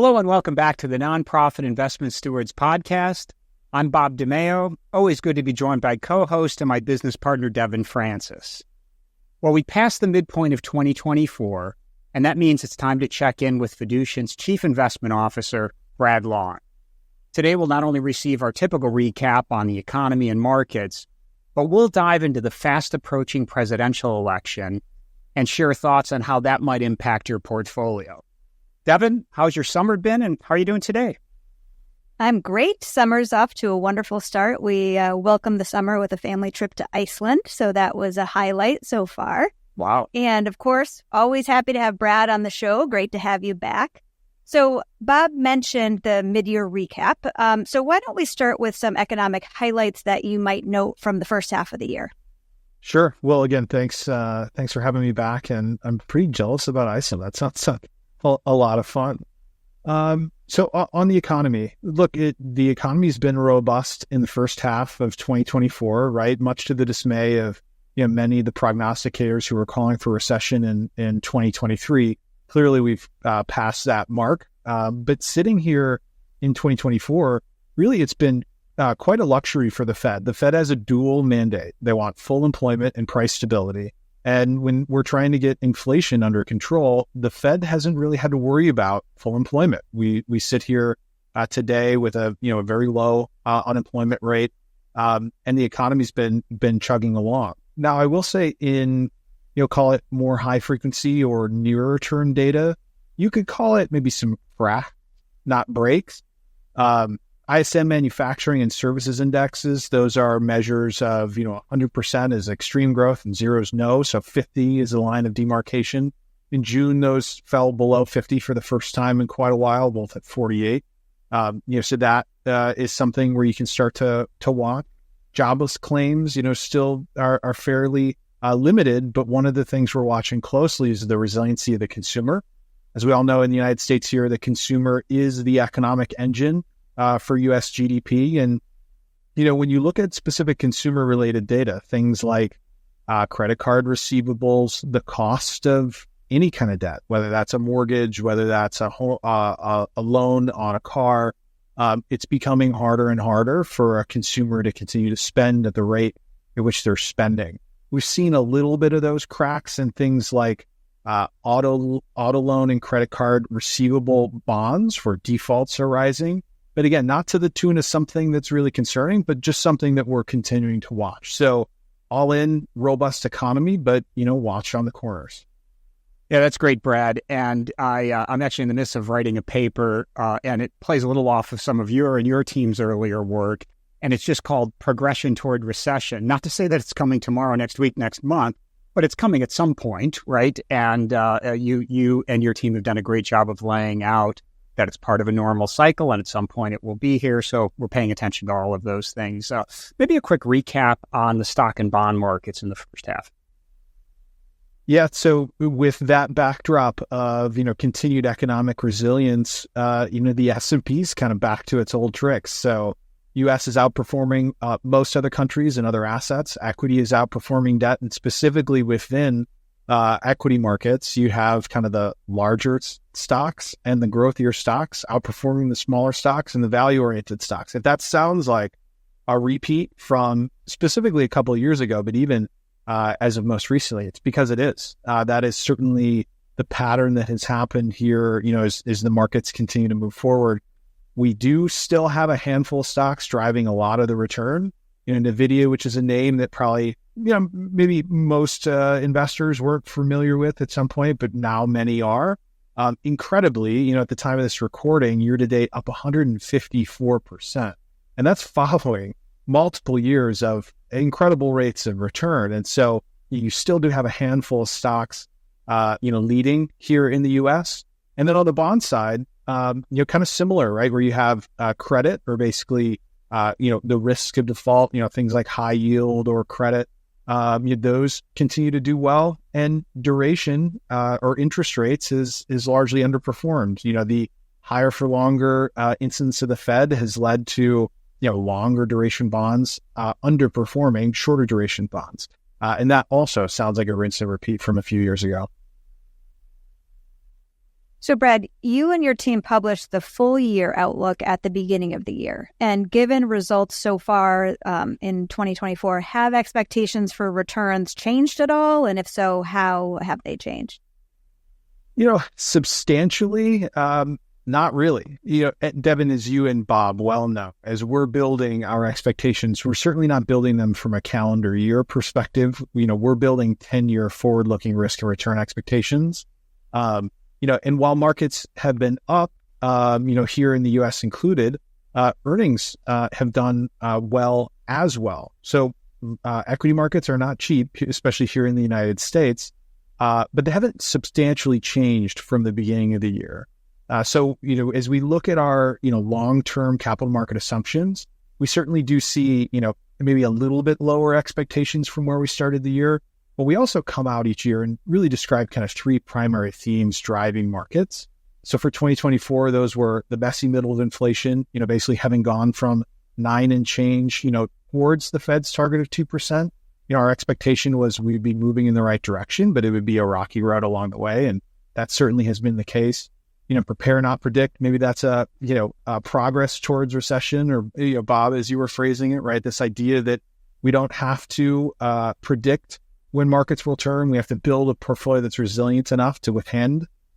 Hello and welcome back to the Nonprofit Investment Stewards Podcast. I'm Bob DiMeo. Always good to be joined by co-host and my business partner, Devon Francis. Well, we passed the midpoint of 2024, and that means it's time to check in with Fiducient's Chief Investment Officer, Brad Long. Today, we'll not only receive our typical recap on the economy and markets, but we'll dive into the fast-approaching presidential election and share thoughts on how that might impact your portfolio. Devon, how's your summer been and how are you doing today? I'm great. Summer's off to a wonderful start. We welcomed the summer with a family trip to Iceland, so that was a highlight so far. Wow. And of course, always happy to have Brad on the show. Great to have you back. So Bob mentioned the mid-year recap. So why don't we start with some economic highlights that you might note from the first half of the year? Sure. Well, again, thanks for having me back. And I'm pretty jealous about Iceland. That sounds a lot of fun. So on the economy, look, the economy's been robust in the first half of 2024, right? Much to the dismay of many of the prognosticators who were calling for recession in 2023. Clearly, we've passed that mark. But sitting here in 2024, really, it's been quite a luxury for the Fed. The Fed has a dual mandate. They want full employment and price stability. And when we're trying to get inflation under control, the Fed hasn't really had to worry about full employment. We sit here today with a very low unemployment rate, and the economy's been chugging along. Now, I will say in call it more high frequency or nearer term data, you could call it maybe some crack, not breaks. ISM manufacturing and services indexes, those are measures of, 100% is extreme growth and 0 is no. So 50 is a line of demarcation. In June, those fell below 50 for the first time in quite a while, both at 48. So that is something where you can start to watch. Jobless claims, still are fairly limited, but one of the things we're watching closely is the resiliency of the consumer. As we all know in the United States here, the consumer is the economic engine for U.S. GDP. And, when you look at specific consumer-related data, things like credit card receivables, the cost of any kind of debt, whether that's a mortgage, whether that's a loan on a car, it's becoming harder and harder for a consumer to continue to spend at the rate at which they're spending. We've seen a little bit of those cracks in things like auto loan and credit card receivable bonds where defaults are rising. But again, not to the tune of something that's really concerning, but just something that we're continuing to watch. So all in, robust economy, but, watch on the corners. Yeah, that's great, Brad. And I'm actually in the midst of writing a paper, and it plays a little off of some of your team's earlier work. And it's just called Progression Toward Recession. Not to say that it's coming tomorrow, next week, next month, but it's coming at some point, right? And you and your team have done a great job of laying out that it's part of a normal cycle, and at some point it will be here. So we're paying attention to all of those things. Maybe a quick recap on the stock and bond markets in the first half. Yeah, so with that backdrop of, continued economic resilience, the S&P's kind of back to its old tricks. So U.S. is outperforming most other countries and other assets. Equity is outperforming debt, and specifically within equity markets, you have kind of the larger stocks and the growthier stocks outperforming the smaller stocks and the value-oriented stocks. If that sounds like a repeat from specifically a couple of years ago, but even as of most recently, it's because it is. That is certainly the pattern that has happened here, as the markets continue to move forward. We do still have a handful of stocks driving a lot of the return. NVIDIA, which is a name that probably, maybe most investors weren't familiar with at some point, but now many are. Incredibly, at the time of this recording, year to date, up 154%. And that's following multiple years of incredible rates of return. And so you still do have a handful of stocks, leading here in the U.S. And then on the bond side, kind of similar, right? Where you have credit, or basically, the risk of default, things like high yield or credit, those continue to do well. And duration or interest rates is largely underperformed. The higher for longer instance of the Fed has led to longer duration bonds underperforming shorter duration bonds. And that also sounds like a rinse and repeat from a few years ago. So, Brad, you and your team published the full year outlook at the beginning of the year. And given results so far in 2024, have expectations for returns changed at all? And if so, how have they changed? Substantially, not really. Devon, as you and Bob well know, as we're building our expectations, we're certainly not building them from a calendar year perspective. We're building 10-year forward-looking risk and return expectations. And while markets have been up, here in the U.S. included, earnings have done well as well. So equity markets are not cheap, especially here in the United States, but they haven't substantially changed from the beginning of the year. So as we look at our, long-term capital market assumptions, we certainly do see, maybe a little bit lower expectations from where we started the year. But we also come out each year and really describe kind of three primary themes driving markets. So for 2024, those were the messy middle of inflation, basically having gone from 9 and change, towards the Fed's target of 2%. Our expectation was we'd be moving in the right direction, but it would be a rocky road along the way. And that certainly has been the case. Prepare, not predict. Maybe that's a progress towards recession, or, Bob, as you were phrasing it, right? This idea that we don't have to predict when markets will turn. We have to build a portfolio that's resilient enough to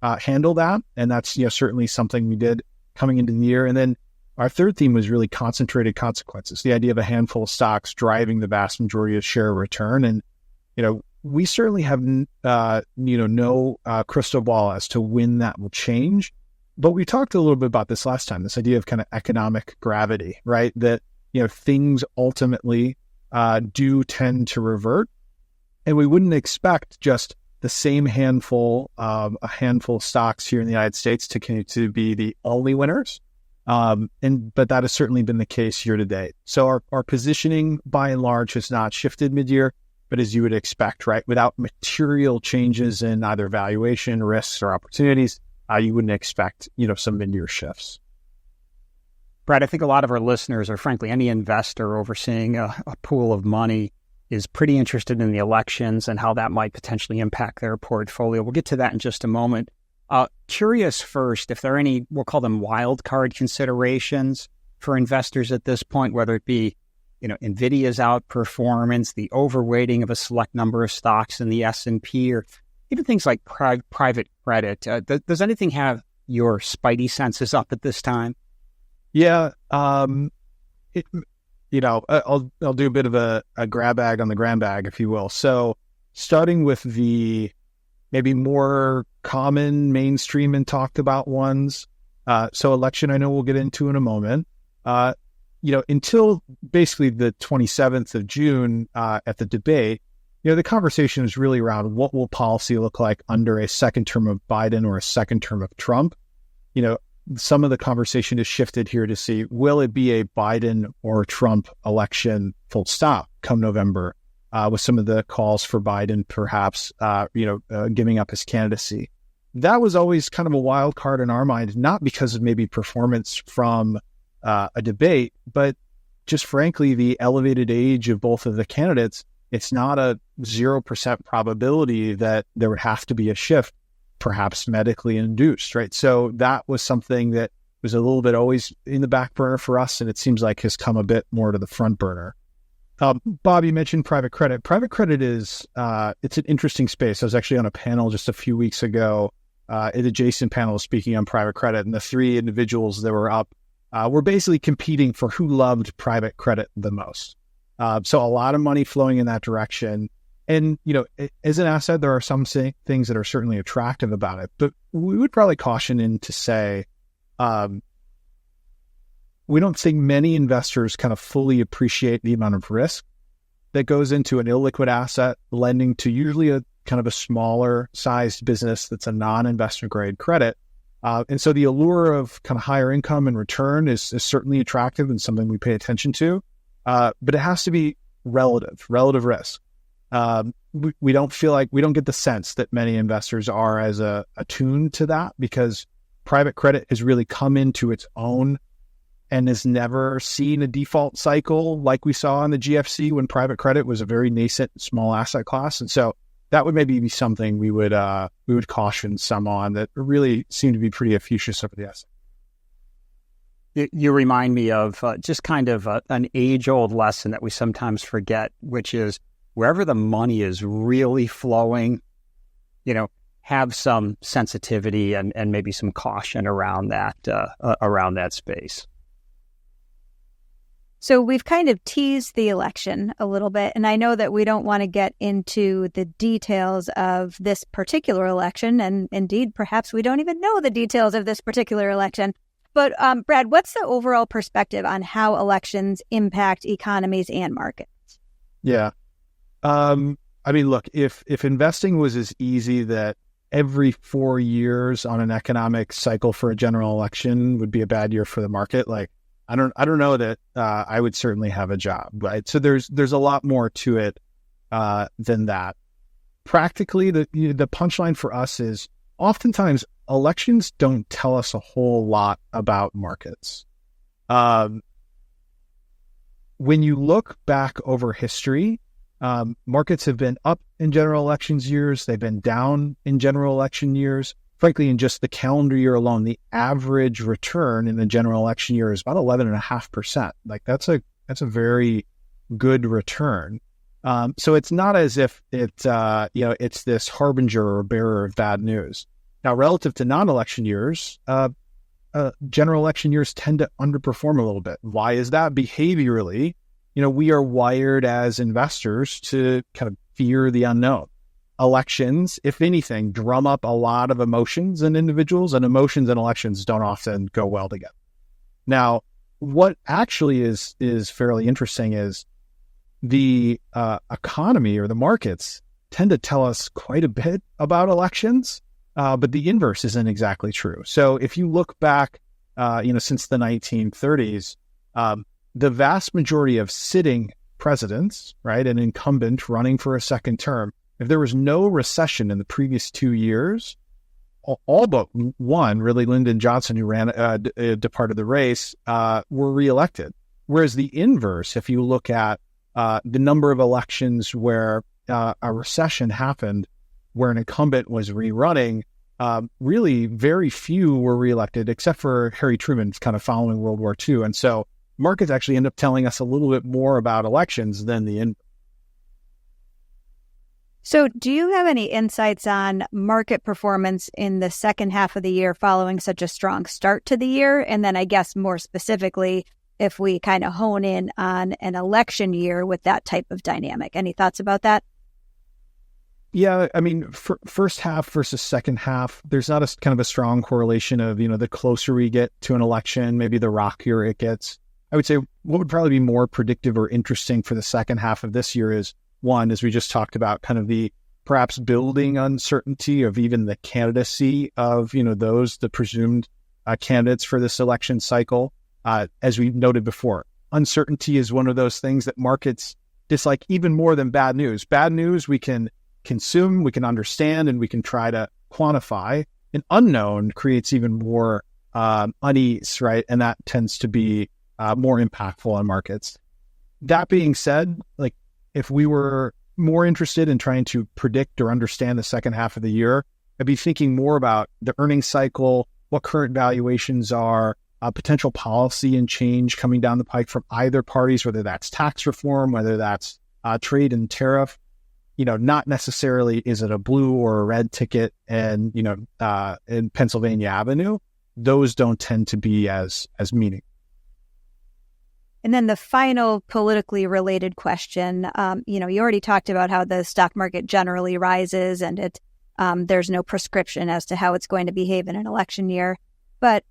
handle that. And that's, certainly something we did coming into the year. And then our third theme was really concentrated consequences, the idea of a handful of stocks driving the vast majority of share return. And, we certainly have, no crystal ball as to when that will change. But we talked a little bit about this last time, this idea of kind of economic gravity, right? That, things ultimately do tend to revert. And we wouldn't expect just the same handful of stocks here in the United States to continue to be the only winners. But that has certainly been the case year to date. So our positioning by and large has not shifted mid-year, but as you would expect, right, without material changes in either valuation, risks, or opportunities, you wouldn't expect, some mid-year shifts. Brad, I think a lot of our listeners, or frankly, any investor overseeing a pool of money, is pretty interested in the elections and how that might potentially impact their portfolio. We'll get to that in just a moment. Curious first, if there are any, we'll call them wild card considerations for investors at this point, whether it be, NVIDIA's outperformance, the overweighting of a select number of stocks in the S&P, or even things like private credit. Does anything have your spidey senses up at this time? Yeah. I'll do a bit of a grab bag on the grab bag, if you will. So starting with the maybe more common mainstream and talked about ones. So election, I know we'll get into in a moment. Until basically the 27th of June at the debate, the conversation is really around what will policy look like under a second term of Biden or a second term of Trump. Some of the conversation has shifted here to see, will it be a Biden or Trump election full stop come November, with some of the calls for Biden perhaps, giving up his candidacy. That was always kind of a wild card in our mind, not because of maybe performance from a debate, but just frankly, the elevated age of both of the candidates. It's not a 0% probability that there would have to be a shift, perhaps medically induced, right? So that was something that was a little bit always in the back burner for us, and it seems like has come a bit more to the front burner. Bob, you mentioned private credit. Private credit is, it's an interesting space. I was actually on a panel just a few weeks ago, an adjacent panel speaking on private credit, and the three individuals that were up were basically competing for who loved private credit the most. So a lot of money flowing in that direction. And, as an asset, there are some things that are certainly attractive about it, but we would probably caution in to say, we don't think many investors kind of fully appreciate the amount of risk that goes into an illiquid asset lending to usually a kind of a smaller sized business that's a non-investment grade credit. And so the allure of kind of higher income and return is certainly attractive and something we pay attention to. But it has to be relative risk. We don't feel like, we don't get the sense that many investors are as attuned to that, because private credit has really come into its own and has never seen a default cycle like we saw in the GFC when private credit was a very nascent small asset class. And so that would maybe be something we would caution some on that really seem to be pretty effusive over the essay. You remind me of just kind of an age-old lesson that we sometimes forget, which is wherever the money is really flowing, have some sensitivity and maybe some caution around that space. So we've kind of teased the election a little bit, and I know that we don't want to get into the details of this particular election, and indeed, perhaps we don't even know the details of this particular election. But Brad, what's the overall perspective on how elections impact economies and markets? Yeah. Look, if investing was as easy that every 4 years on an economic cycle for a general election would be a bad year for the market, I don't know that I would certainly have a job, right? So there's a lot more to it than that. Practically, the punchline for us is oftentimes elections don't tell us a whole lot about markets. When you look back over history, markets have been up in general elections years. They've been down in general election years. Frankly, in just the calendar year alone, the average return in the general election year is about 11.5%. That's a very good return. So it's not as if it's this harbinger or bearer of bad news. Now, relative to non-election years, general election years tend to underperform a little bit. Why is that? Behaviorally, we are wired as investors to kind of fear the unknown. Elections, if anything, drum up a lot of emotions in individuals, and emotions and elections don't often go well together. Now, what actually is fairly interesting is the economy or the markets tend to tell us quite a bit about elections, but the inverse isn't exactly true. So if you look back, since the 1930s, the vast majority of sitting presidents, right, an incumbent running for a second term, if there was no recession in the previous 2 years, all but one, really Lyndon Johnson, who departed the race, were reelected. Whereas the inverse, if you look at the number of elections where a recession happened, where an incumbent was rerunning, really very few were reelected, except for Harry Truman, kind of following World War II. And so markets actually end up telling us a little bit more about elections than the inverse. So do you have any insights on market performance in the second half of the year following such a strong start to the year? And then I guess more specifically, if we kind of hone in on an election year with that type of dynamic. Any thoughts about that? Yeah, first half versus second half, there's not a kind of a strong correlation of, the closer we get to an election, maybe the rockier it gets. I would say what would probably be more predictive or interesting for the second half of this year is, one, as we just talked about, kind of the perhaps building uncertainty of even the candidacy of, the presumed candidates for this election cycle. As we noted before, uncertainty is one of those things that markets dislike even more than bad news. Bad news we can consume, we can understand, and we can try to quantify. An unknown creates even more unease, right? And that tends to be more impactful on markets. That being said, if we were more interested in trying to predict or understand the second half of the year, I'd be thinking more about the earnings cycle, what current valuations are, potential policy and change coming down the pike from either parties, whether that's tax reform, whether that's trade and tariff. Not necessarily is it a blue or a red ticket and, in Pennsylvania Avenue. Those don't tend to be as meaningful. And then the final politically related question, you already talked about how the stock market generally rises and there's no prescription as to how it's going to behave in an election year. But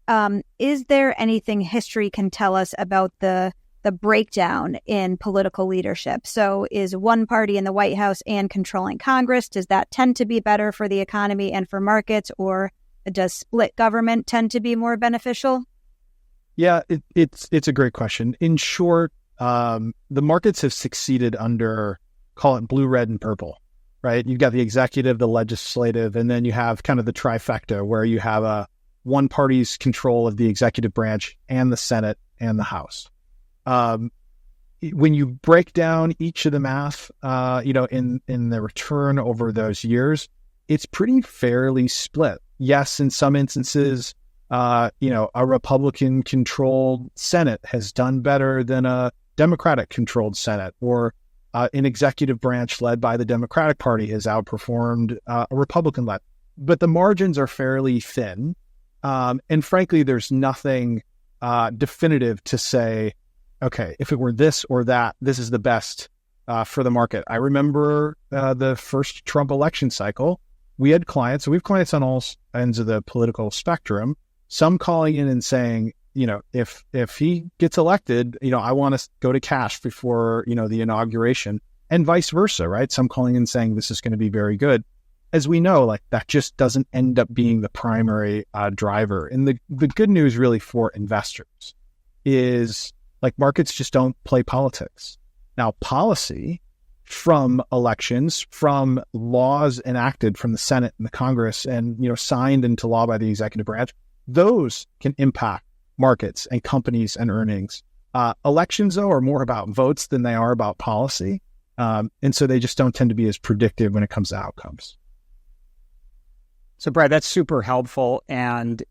is there anything history can tell us about the breakdown in political leadership? So is one party in the White House and controlling Congress, does that tend to be better for the economy and for markets, or does split government tend to be more beneficial? Yeah, it's a great question. In short, the markets have succeeded under, call it blue, red, and purple, right? You've got the executive, the legislative, and then you have kind of the trifecta where you have one party's control of the executive branch and the Senate and the House. when you break down each of the math, in the return over those years, it's pretty fairly split. Yes, in some instances, a Republican-controlled Senate has done better than a Democratic-controlled Senate, or an executive branch led by the Democratic Party has outperformed a Republican-led. But the margins are fairly thin. And frankly, there's nothing definitive to say, okay, if it were this or that, this is the best for the market. I remember the first Trump election cycle. We had clients, so we have clients on all ends of the political spectrum, some calling in and saying, if he gets elected, I want to go to cash before, the inauguration, and vice versa, right? Some calling in saying this is going to be very good. As we know, like, that just doesn't end up being the primary driver. And the good news really for investors is, like, markets just don't play politics. Now, policy from elections, from laws enacted from the Senate and the Congress and, signed into law by the executive branch, those can impact markets and companies and earnings. Elections, though, are more about votes than they are about policy. And so they just don't tend to be as predictive when it comes to outcomes. So, Brad, that's super helpful, and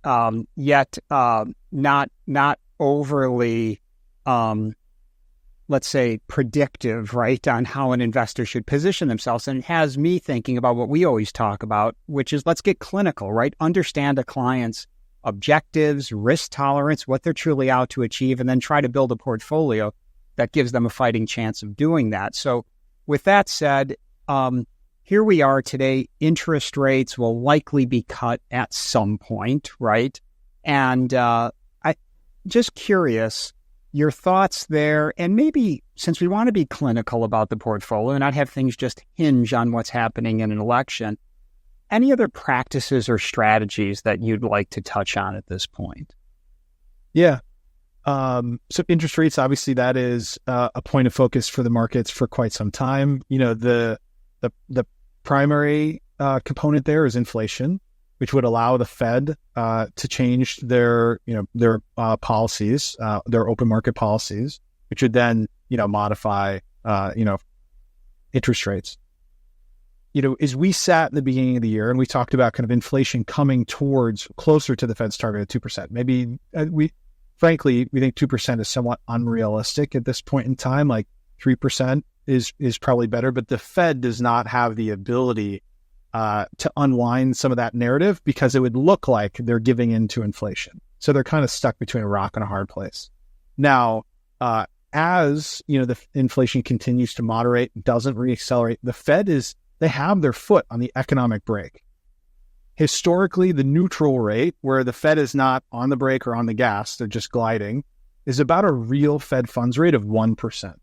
yet not overly, let's say, predictive, right, on how an investor should position themselves. And it has me thinking about what we always talk about, which is, let's get clinical, right? Understand a client's objectives, risk tolerance, what they're truly out to achieve, and then try to build a portfolio that gives them a fighting chance of doing that. So with that said, here we are today. Interest rates will likely be cut at some point, right? And I just curious, your thoughts there, and maybe since we want to be clinical about the portfolio and not have things just hinge on what's happening in an election, any other practices or strategies that you'd like to touch on at this point? Yeah. So interest rates, obviously, that is a point of focus for the markets for quite some time. The primary component there is inflation, which would allow the Fed to change their policies, their open market policies, which would then modify interest rates. As we sat in the beginning of the year and we talked about kind of inflation coming towards closer to the Fed's target of 2%, maybe we think 2% is somewhat unrealistic at this point in time. Like 3% is probably better, but the Fed does not have the ability to unwind some of that narrative because it would look like they're giving in to inflation. So they're kind of stuck between a rock and a hard place. Now, as the inflation continues to moderate, doesn't reaccelerate, the Fed they have their foot on the economic brake. Historically, the neutral rate, where the Fed is not on the brake or on the gas, they're just gliding, is about a real Fed funds rate of 1%.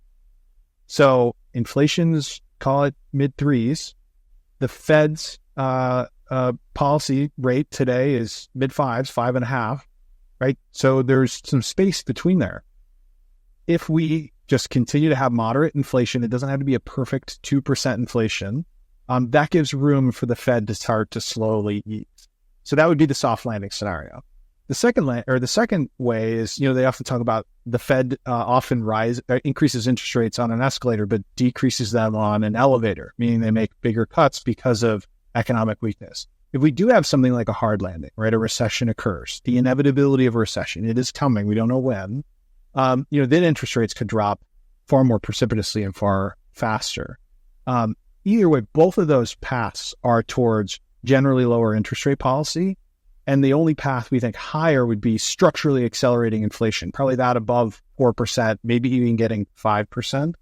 So inflation's, call it mid-threes. The Fed's policy rate today is mid-fives, 5.5, right? So there's some space between there. If we just continue to have moderate inflation, it doesn't have to be a perfect 2% inflation. That gives room for the Fed to start to slowly ease. So that would be the soft landing scenario. The second way is, they often talk about the Fed often increases interest rates on an escalator, but decreases them on an elevator, meaning they make bigger cuts because of economic weakness. If we do have something like a hard landing, right, a recession occurs, the inevitability of a recession, it is coming, we don't know when, then interest rates could drop far more precipitously and far faster. Either way, both of those paths are towards generally lower interest rate policy. And the only path we think higher would be structurally accelerating inflation, probably that above 4%, maybe even getting 5%,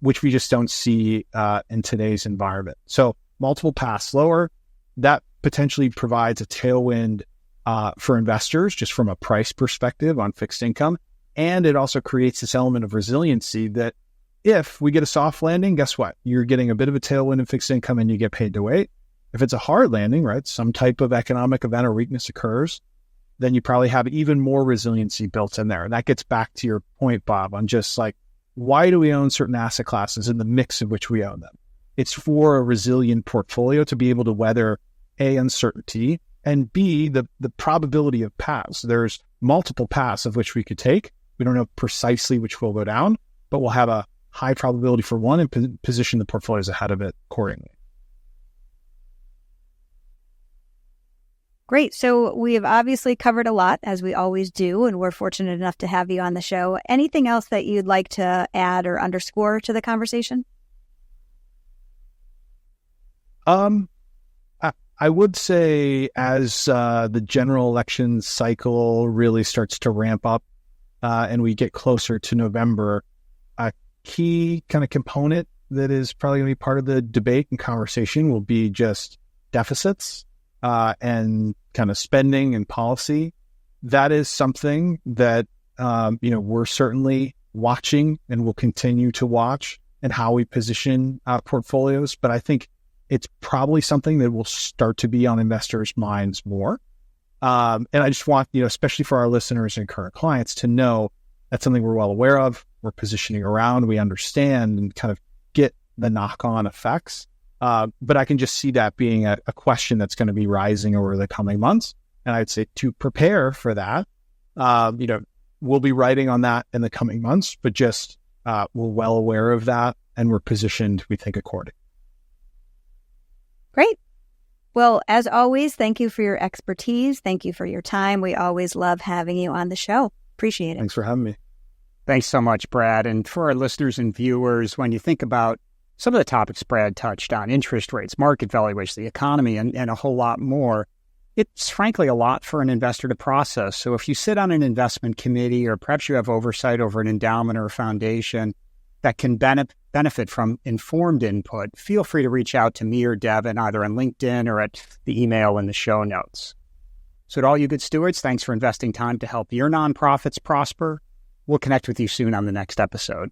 which we just don't see in today's environment. So multiple paths lower, that potentially provides a tailwind for investors just from a price perspective on fixed income. And it also creates this element of resiliency that if we get a soft landing, guess what? You're getting a bit of a tailwind in fixed income and you get paid to wait. If it's a hard landing, right, some type of economic event or weakness occurs, then you probably have even more resiliency built in there. And that gets back to your point, Bob, on just like, why do we own certain asset classes in the mix in which we own them? It's for a resilient portfolio to be able to weather A, uncertainty, and B, the probability of paths. There's multiple paths of which we could take. We don't know precisely which will go down, but we'll have a high probability for one and position the portfolios ahead of it accordingly. Great. So we've obviously covered a lot, as we always do, and we're fortunate enough to have you on the show. Anything else that you'd like to add or underscore to the conversation? I would say as the general election cycle really starts to ramp up and we get closer to November, a key kind of component that is probably going to be part of the debate and conversation will be just deficits and kind of spending and policy. That is something that we're certainly watching and will continue to watch, and how we position portfolios. But I think it's probably something that will start to be on investors' minds more. And I just want, especially for our listeners and current clients, to know that's something we're well aware of. We're positioning around, we understand and kind of get the knock-on effects. But I can just see that being a question that's going to be rising over the coming months. And I'd say to prepare for that, we'll be writing on that in the coming months, but just we're well aware of that and we're positioned, we think, accordingly. Great. Well, as always, thank you for your expertise. Thank you for your time. We always love having you on the show. Appreciate it. Thanks for having me. Thanks so much, Brad. And for our listeners and viewers, when you think about some of the topics Brad touched on, interest rates, market valuation, the economy, and a whole lot more, it's frankly a lot for an investor to process. So if you sit on an investment committee, or perhaps you have oversight over an endowment or a foundation that can benefit from informed input, feel free to reach out to me or Devin, either on LinkedIn or at the email in the show notes. So to all you good stewards, thanks for investing time to help your nonprofits prosper. We'll connect with you soon on the next episode.